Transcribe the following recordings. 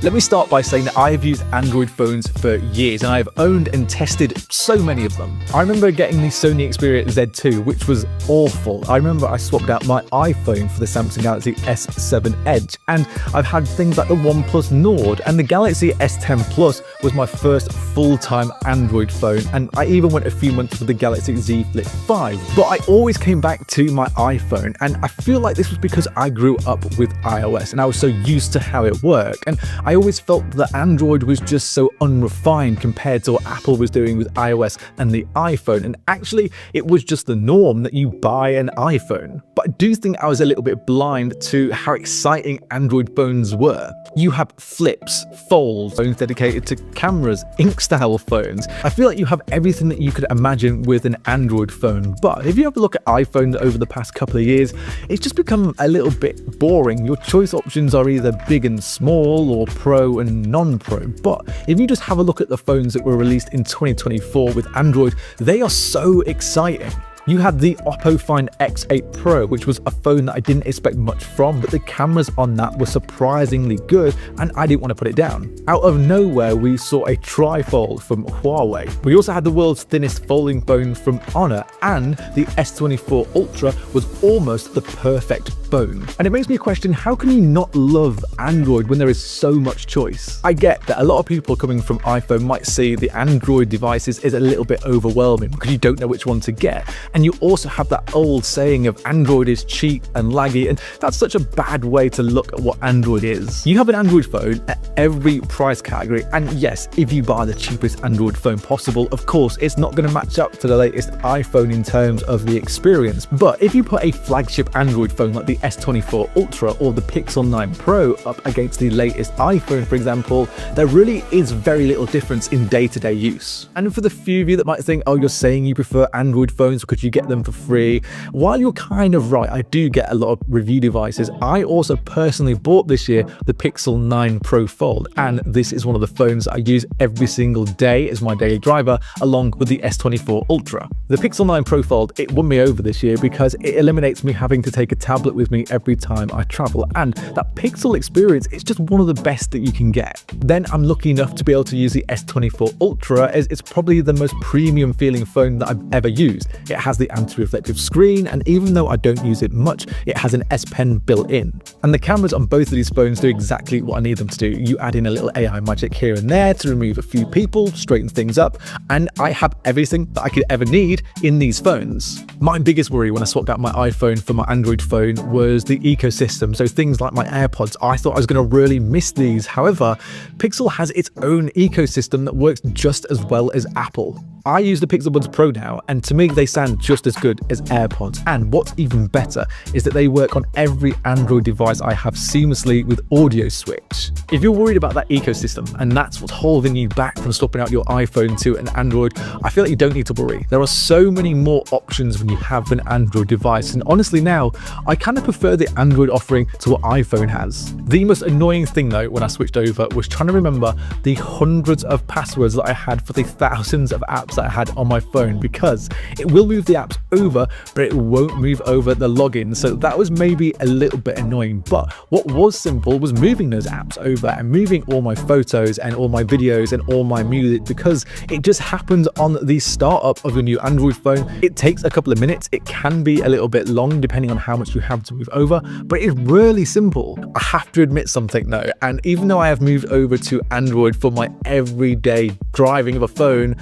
Let me start by saying that I have used Android phones for years and I have owned and tested so many of them. I remember getting the Sony Xperia Z2, which was awful. I remember I swapped out my iPhone for the Samsung Galaxy S7 Edge, and I've had things like the OnePlus Nord, and the Galaxy S10 Plus was my first full-time Android phone, and I even went a few months with the Galaxy Z Flip 5. But I always came back to my iPhone, and I feel like this was because I grew up with iOS and I was so used to how it worked, and I always felt that Android was just so unrefined compared to what Apple was doing with iOS and the iPhone, and actually it was just the norm that you buy an iPhone. But I do think I was a little bit blind to how exciting Android phones were. You have flips, folds, phones dedicated to cameras, ink style phones. I feel like you have everything that you could imagine with an Android phone. But if you have a look at iPhones over the past couple of years, it's just become a little bit boring. Your choice options are either big and small or Pro and non-Pro. But if you just have a look at the phones that were released in 2024 with Android, they are so exciting. You had the Oppo Find X8 Pro, which was a phone that I didn't expect much from, but the cameras on that were surprisingly good and I didn't want to put it down. Out of nowhere, we saw a trifold from Huawei. We also had the world's thinnest folding phone from Honor, and the S24 Ultra was almost the perfect phone. And it makes me question, how can you not love Android when there is so much choice? I get that a lot of people coming from iPhone might see the Android devices is a little bit overwhelming because you don't know which one to get. And you also have that old saying of Android is cheap and laggy, and that's such a bad way to look at what Android is. You have an Android phone at every price category, and yes, if you buy the cheapest Android phone possible, of course, it's not going to match up to the latest iPhone in terms of the experience. But if you put a flagship Android phone like the S24 Ultra or the Pixel 9 Pro up against the latest iPhone, for example, there really is very little difference in day-to-day use. And for the few of you that might think, oh, you're saying you prefer Android phones because you get them for free, while you're kind of right, I do get a lot of review devices. I also personally bought this year the Pixel 9 Pro Fold, and this is one of the phones I use every single day as my daily driver, along with the S24 Ultra. The Pixel 9 Pro Fold, it won me over this year because it eliminates me having to take a tablet with me every time I travel, and that Pixel experience is just one of the best that you can get. Then I'm lucky enough to be able to use the S24 Ultra, as it's probably the most premium feeling phone that I've ever used. It has the anti-reflective screen, and even though I don't use it much, it has an S Pen built in. And the cameras on both of these phones do exactly what I need them to do. You add in a little AI magic here and there to remove a few people, straighten things up, and I have everything that I could ever need in these phones. My biggest worry when I swapped out my iPhone for my Android phone was the ecosystem. So things like my AirPods, I thought I was going to really miss these. However, Pixel has its own ecosystem that works just as well as Apple. I use the Pixel Buds Pro now, and to me they sound just as good as AirPods, and what's even better is that they work on every Android device I have seamlessly with audio switch. If you're worried about that ecosystem and that's what's holding you back from swapping out your iPhone to an Android, I feel like you don't need to worry. There are so many more options when you have an Android device, and honestly now, I kind of prefer the Android offering to what iPhone has. The most annoying thing though when I switched over was trying to remember the hundreds of passwords that I had for the thousands of apps that I had on my phone, because it will move the apps over but it won't move over the login. So that was maybe a little bit annoying, but what was simple was moving those apps over and moving all my photos and all my videos and all my music, because it just happens on the startup of your new Android phone. It takes a couple of minutes. It can be a little bit long depending on how much you have to move over, but it's really simple. I have to admit something though, and even though I have moved over to Android for my everyday driving of a phone,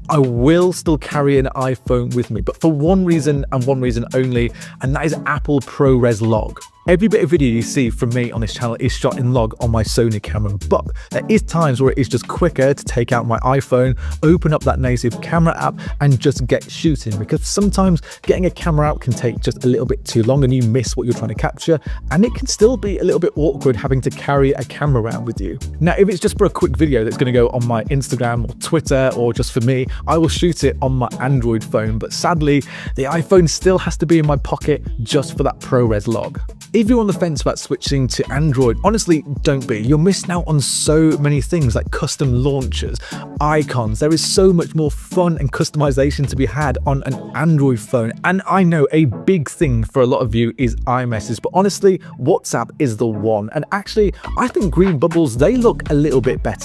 I will still carry an iPhone with me, but for one reason and one reason only, and that is Apple ProRes Log. Every bit of video you see from me on this channel is shot in log on my Sony camera, but there is times where it is just quicker to take out my iPhone, open up that native camera app and just get shooting, because sometimes getting a camera out can take just a little bit too long and you miss what you're trying to capture, and it can still be a little bit awkward having to carry a camera around with you. Now, if it's just for a quick video that's going to go on my Instagram or Twitter or just for me, I will shoot it on my Android phone, but sadly, the iPhone still has to be in my pocket just for that ProRes Log. If you're on the fence about switching to Android, honestly, don't be. You're missing out on so many things like custom launchers, icons. There is so much more fun and customization to be had on an Android phone. And I know a big thing for a lot of you is iMessage, but honestly, WhatsApp is the one. And actually, I think green bubbles, they look a little bit better.